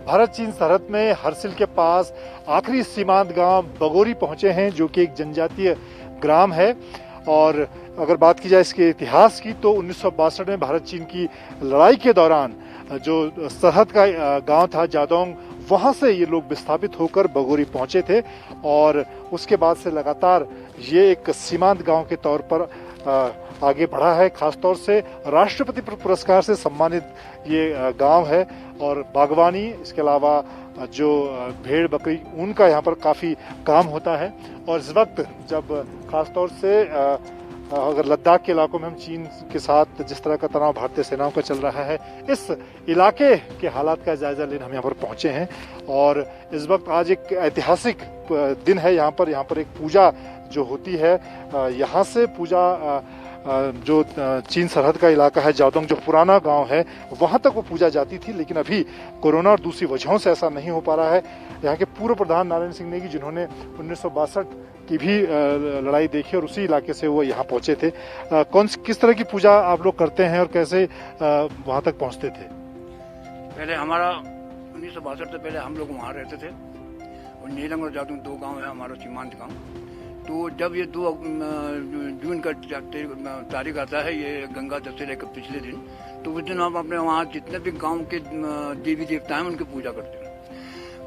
भारत चीन सरहद में हरसिल के पास आखिरी सीमांत गांव बगोरी पहुंचे हैं, जो कि एक जनजातीय ग्राम है। और अगर बात की जाए इसके इतिहास की, तो 1962 में भारत चीन की लड़ाई के दौरान जो सरहद का गांव था जादोंग, वहां से ये लोग विस्थापित होकर बगोरी पहुंचे थे और उसके बाद से लगातार ये एक सीमांत गांव के तौर पर आगे बढ़ा है। खासतौर से राष्ट्रपति पुरस्कार से सम्मानित ये गांव है और बागवानी, इसके अलावा जो भेड़ बकरी ऊन का यहाँ पर काफी काम होता है। और इस वक्त जब खासतौर से अगर लद्दाख के इलाकों में हम चीन के साथ जिस तरह का तनाव भारतीय सेनाओं का चल रहा है, इस इलाके के हालात का जायजा लेने हम यहाँ पर पहुंचे हैं। और इस वक्त आज एक ऐतिहासिक दिन है। यहाँ पर एक पूजा जो होती है, यहाँ से पूजा जो चीन सरहद का इलाका है जादोंग, जो पुराना गांव है, वहां तक वो पूजा जाती थी। लेकिन अभी कोरोना और दूसरी वजहों से ऐसा नहीं हो पा रहा है। यहाँ के पूर्व प्रधान नारायण सिंह नेगी, जिन्होंने 1962 की भी लड़ाई देखी और उसी इलाके से वो यहाँ पहुंचे थे, किस तरह की पूजा आप लोग करते हैं और कैसे वहां तक पहुंचते थे? पहले हमारा 1962 से पहले हम लोग वहाँ रहते थे और नीलंग और जादोंग 2 गांव है हमारा सीमांत गांव। तो जब ये 2 जून का तारीख आता है, ये गंगा दशहरे के पिछले दिन, तो उस दिन हम अपने वहाँ जितने भी गांव के देवी देवता हैं उनकी पूजा करते हैं।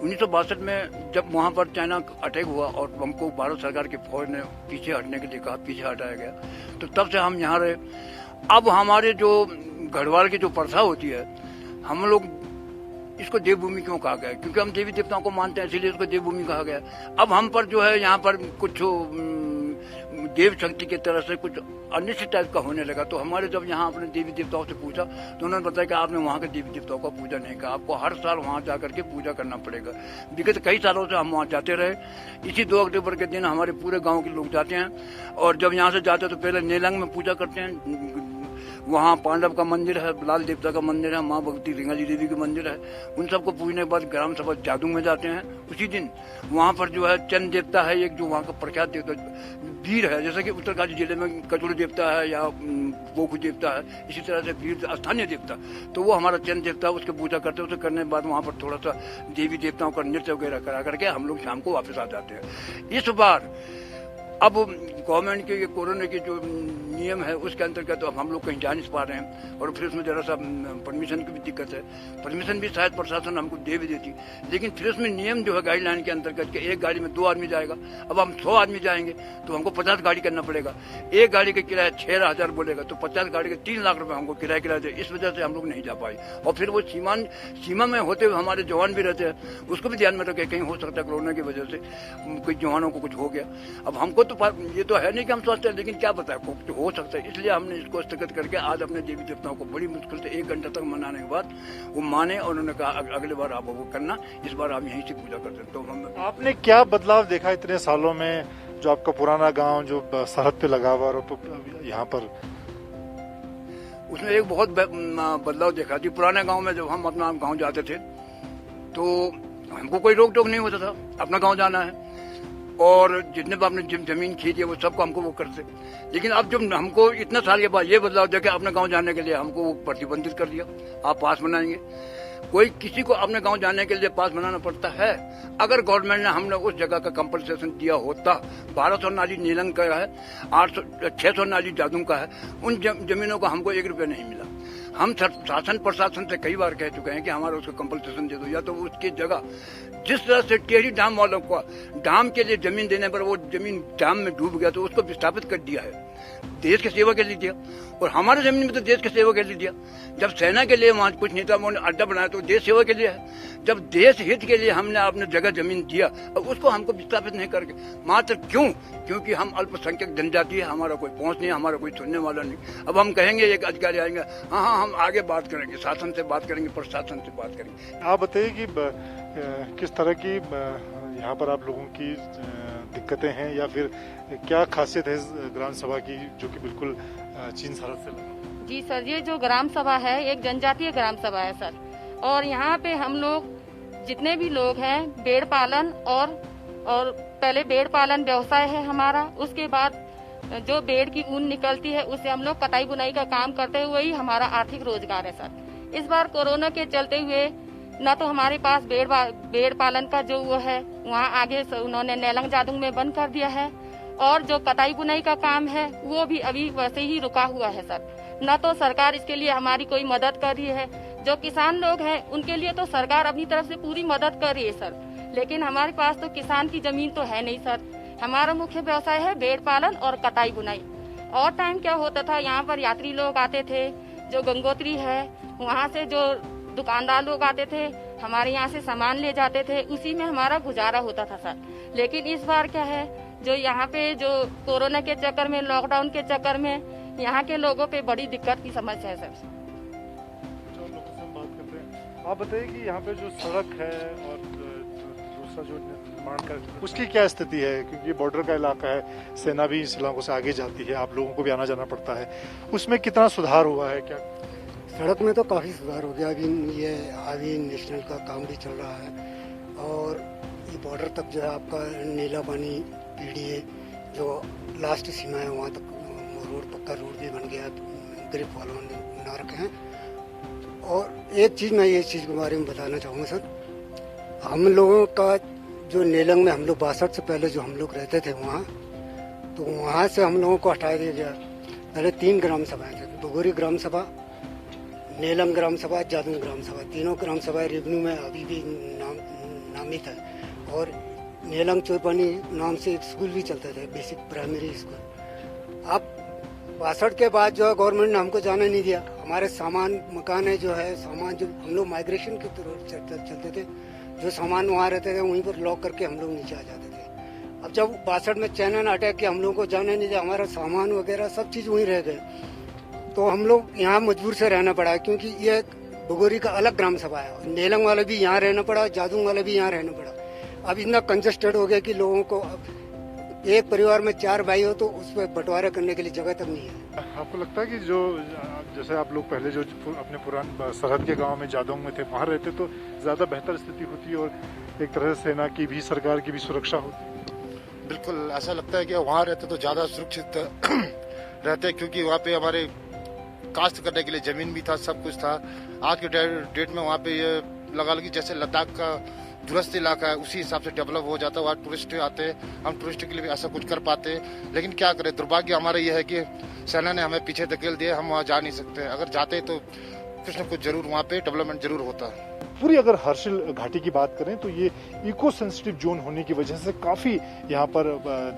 1962 में जब वहाँ पर चाइना अटैक हुआ और हमको भारत सरकार की फौज ने पीछे हटने के लिए कहा, पीछे हटाया गया, तो तब से हम यहाँ रहे। अब हमारे जो गढ़वाल की जो प्रथा होती है, हम लोग इसको देवभूमि क्यों कहा गया? क्योंकि हम देवी देवताओं को मानते हैं, इसीलिए इसको देवभूमि कहा गया। अब हम पर जो है यहाँ पर कुछ देव शक्ति की तरह से कुछ अनिश्चित टाइप का होने लगा। तो हमारे जब यहाँ अपने देवी देवताओं से पूछा तो उन्होंने बताया कि आपने वहाँ के देवी देवताओं का पूजा नहीं किया, आपको हर साल वहाँ जाकर के पूजा करना पड़ेगा। विगत कई सालों से हम वहाँ जाते रहे। इसी 2 अक्टूबर के दिन हमारे पूरे गाँव के लोग जाते हैं और जब यहाँ से जाते हैं तो पहले नेलंग में पूजा करते हैं। वहाँ पांडव का मंदिर है, लाल देवता का मंदिर है, माँ भगवती रिंगाली देवी का मंदिर है। उन सबको पूजने के बाद ग्राम सभा जादोंग में जाते हैं। उसी दिन वहाँ पर जो है चंद देवता है एक, जो वहाँ का प्रख्यात देवता वीर है, जैसे कि उत्तरकाशी जिले में कचुड़ देवता है या बोखू देवता है, इसी तरह से वीर स्थानीय देवता, तो वो हमारा चंद देवता, उसकी पूजा करते हैं। उसे करने के बाद वहाँ पर थोड़ा सा देवी देवताओं का नृत्य वगैरह करा करके हम लोग शाम को वापस आ जाते हैं। इस बार अब गवर्नमेंट के ये कोरोना के जो नियम है उसके अंतर्गत अब हम लोग कहीं जा नहीं पा रहे हैं और फिर उसमें जरा सा परमिशन की भी दिक्कत है। परमिशन भी शायद प्रशासन हमको दे भी देती, लेकिन फिर उसमें नियम जो है गाइडलाइन के अंतर्गत के एक गाड़ी में 2 आदमी जाएगा। अब हम 100 आदमी जाएंगे तो हमको 50 गाड़ी करना पड़ेगा। एक गाड़ी का किराया 6,000 बोलेगा तो 50 गाड़ी के 3 लाख रुपए हमको किराया दे। इस वजह से हम लोग नहीं जा पाए। और फिर वो सीमा में होते हुए हमारे जवान भी रहते हैं, उसको भी ध्यान में रखे, कहीं हो सकता है कोरोना की वजह से कोई जवानों को कुछ हो गया। अब हमको तो ये तो है नहीं कि हम सोचते हैं, लेकिन क्या पता है कुछ हो सकता है। इसलिए हमने इसको स्थगित करके आज अपने देवी देवताओं को बड़ी मुश्किल से 1 घंटा तक मनाने के बाद वो माने और उन्होंने कहा अगले बार आप वो करना, इस बार आप यहीं से पूजा करते हैं। तो हम आपने क्या बदलाव देखा इतने सालों में, जो आपका पुराना गांव जो सरहद पे लगा हुआ और यहाँ पर? उसमें एक बहुत बदलाव देखा थी। पुराने गाँव में जब हम अपना गाँव जाते थे तो हमको कोई रोक टोक नहीं होता था, अपना गाँव जाना है और जितने भी आपने जमीन खरीदी है वो सबको हमको वो करते। लेकिन अब जब हमको इतना साल के बाद ये बदलाव देखे अपने गांव जाने के लिए हमको वो प्रतिबंधित कर दिया, आप पास बनाएंगे। कोई किसी को अपने गांव जाने के लिए पास बनाना पड़ता है। अगर गवर्नमेंट ने हमने उस जगह का कंपनसेशन दिया होता, 1200 नाली नीलंग का है, 600 नाली जादोंग का है, उन जमीनों का हमको 1 रुपया नहीं मिला। हम शासन प्रशासन से कई बार कह चुके हैं कि हमारा उसको कंपनसेशन दे दो, या तो उसकी जगह जिस तरह से टेहरी डैम वालों को डैम के लिए जमीन देने पर वो जमीन डैम में डूब गया तो उसको विस्थापित कर दिया है, देश की सेवा के लिए दिया। और हमारे जमीन में तो देश की सेवा के लिए दिया। जब सेना के लिए वहां कुछ नहीं था, उन्होंने अड्डा बनाया तो देश सेवा के लिए है। जब देश हित के लिए हमने अपने जगह जमीन दिया और उसको हमको विस्थापित नहीं करके, मात्र क्यों? क्योंकि हम अल्पसंख्यक जनजाति है, हमारा कोई पहुंच नहीं, हमारा कोई सुनने वाला नहीं। अब हम कहेंगे एक अधिकारी आएंगे, हाँ हम आगे बात करेंगे, शासन से बात करेंगे, प्रशासन से बात करेंगे। आप बताइए कि किस तरह की यहाँ पर आप लोगों की दिक्कतें हैं या फिर क्या खासियत है इस ग्राम सभा की जो कि बिल्कुल चीन सरहद से लगा? जी सर, ये जो ग्राम सभा है एक जनजातीय ग्राम सभा है सर। और यहाँ पे हम लोग जितने भी लोग हैं भेड़ पालन और पहले भेड़ पालन व्यवसाय है हमारा। उसके बाद जो भेड़ की ऊन निकलती है उससे हम लोग कटाई बुनाई का काम करते हुए ही हमारा आर्थिक रोजगार है सर। इस बार कोरोना के चलते हुए न तो हमारे पास भेड़ पालन का जो वो है वहाँ आगे से उन्होंने नेलंग जादुंग में बंद कर दिया है, और जो कटाई बुनाई का काम है वो भी अभी वैसे ही रुका हुआ है सर। न तो सरकार इसके लिए हमारी कोई मदद कर रही है। जो किसान लोग हैं उनके लिए तो सरकार अपनी तरफ से पूरी मदद कर रही है सर, लेकिन हमारे पास तो किसान की जमीन तो है नहीं सर। हमारा मुख्य व्यवसाय है भेड़ पालन और कटाई बुनाई। और टाइम क्या होता था, यहाँ पर यात्री लोग आते थे, जो गंगोत्री है वहाँ से जो दुकानदार लोग आते थे हमारे यहाँ से सामान ले जाते थे, उसी में हमारा गुजारा होता था सर। लेकिन इस बार क्या है, जो यहाँ पे जो कोरोना के चक्कर में, लॉकडाउन के चक्कर में यहाँ के लोगों पे बड़ी दिक्कत की समस्या है सर। आप बताइए कि यहाँ पे जो सड़क है और दूसरा जो निर्माण का उसकी क्या स्थिति है, क्योंकि बॉर्डर का इलाका है, सेना भी इस इलाकों से आगे जाती है, आप लोगों को भी आना जाना पड़ता है, उसमें कितना सुधार हुआ है? क्या सड़क में तो काफ़ी सुधार हो गया। अभी ये हाईवे नेशनल का काम भी चल रहा है, और ये बॉर्डर तक जो है आपका नीला पानी पीढ़ी जो लास्ट सीमा है वहाँ तक रोड, पक्का रोड भी बन गया, ग्रिप वालों ने बना रखे हैं। और एक चीज़ मैं ये चीज़ के बारे में बताना चाहूँगा सर, हम लोगों का जो नेलंग में हम लोग 62 से पहले जो हम लोग रहते थे वहाँ, तो वहाँ से हम लोगों को हटा दिया गया। पहले 3 ग्राम सभाएं थे, बगोरी ग्राम सभा, नेलंग ग्राम सभा, जादूंग ग्राम सभा। तीनों ग्राम सभाएं रेवन्यू में अभी भी नामित है, और नेलंग चोपानी नाम से एक स्कूल भी चलते थे, बेसिक प्राइमरी स्कूल। अब 62 के बाद जो है गवर्नमेंट ने हमको जाने नहीं दिया। हमारे सामान मकान है जो है, सामान जो हम लोग माइग्रेशन की तरफ चलते थे, जो सामान वहाँ रहते थे वहीं पर लॉक करके हम लोग नीचे आ जाते थे। अब जब 62 में चाइना ने अटैक किया, हम लोग को जाने नहीं दिया, हमारा सामान वगैरह सब चीज़ वहीं रह गए, तो हम लोग यहाँ मजबूर से रहना पड़ा, क्योंकि ये बगोरी का अलग ग्राम सभा है। नेलंग वाले भी यहाँ रहना पड़ा, जादूंग वाले भी यहाँ रहना पड़ा। अब इतना कंजस्टेड हो गया कि लोगों को एक परिवार में 4 भाई हो तो उस पर बंटवारा करने के लिए जगह तक नहीं है। आपको लगता है कि जो जैसे आप लोग पहले जो अपने पुराने सरहद के गांव में जादौंग में थे वहाँ रहते तो ज़्यादा बेहतर स्थिति होती और एक तरह से सेना की भी, सरकार की भी सुरक्षा होती? बिल्कुल ऐसा लगता है कि वहाँ रहते तो ज़्यादा सुरक्षित रहते, क्योंकि वहाँ पे हमारे काश्त करने के लिए ज़मीन भी था, सब कुछ था। आज के डेट में वहाँ पे ये लगा ली जैसे लद्दाख का दूरस्थ इलाका है, उसी हिसाब से डेवलप हो जाता है। वहाँ टूरिस्ट आते हैं, हम टूरिस्ट के लिए भी ऐसा कुछ कर पाते हैं, लेकिन क्या करें, दुर्भाग्य हमारा ये है कि सेना ने हमें पीछे धकेल दिया, हम वहाँ जा नहीं सकते। अगर जाते तो कुछ न कुछ जरूर वहाँ पे डेवलपमेंट जरूर होता। पूरी अगर हर्षिल घाटी की बात करें तो ये इको सेंसिटिव जोन होने की वजह से काफ़ी यहाँ पर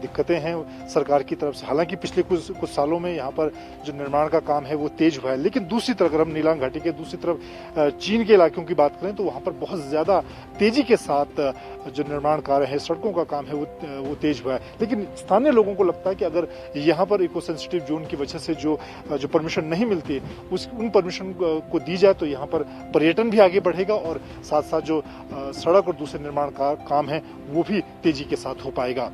दिक्कतें हैं सरकार की तरफ से। हालांकि पिछले कुछ सालों में यहाँ पर जो निर्माण का काम है वो तेज हुआ है, लेकिन दूसरी तरफ अगर हम नीलांग घाटी के दूसरी तरफ चीन के इलाकों की बात करें तो वहाँ पर बहुत ज़्यादा तेजी के साथ जो निर्माण कार्य है, सड़कों का काम है वो तेज हुआ है। लेकिन स्थानीय लोगों को लगता है कि अगर यहाँ पर इको सेंसिटिव जोन की वजह से जो परमिशन नहीं मिलती उन परमिशन को दी जाए तो यहाँ पर पर्यटन भी आगे बढ़ेगा और साथ साथ जो सड़क और दूसरे निर्माण का काम है वो भी तेजी के साथ हो पाएगा।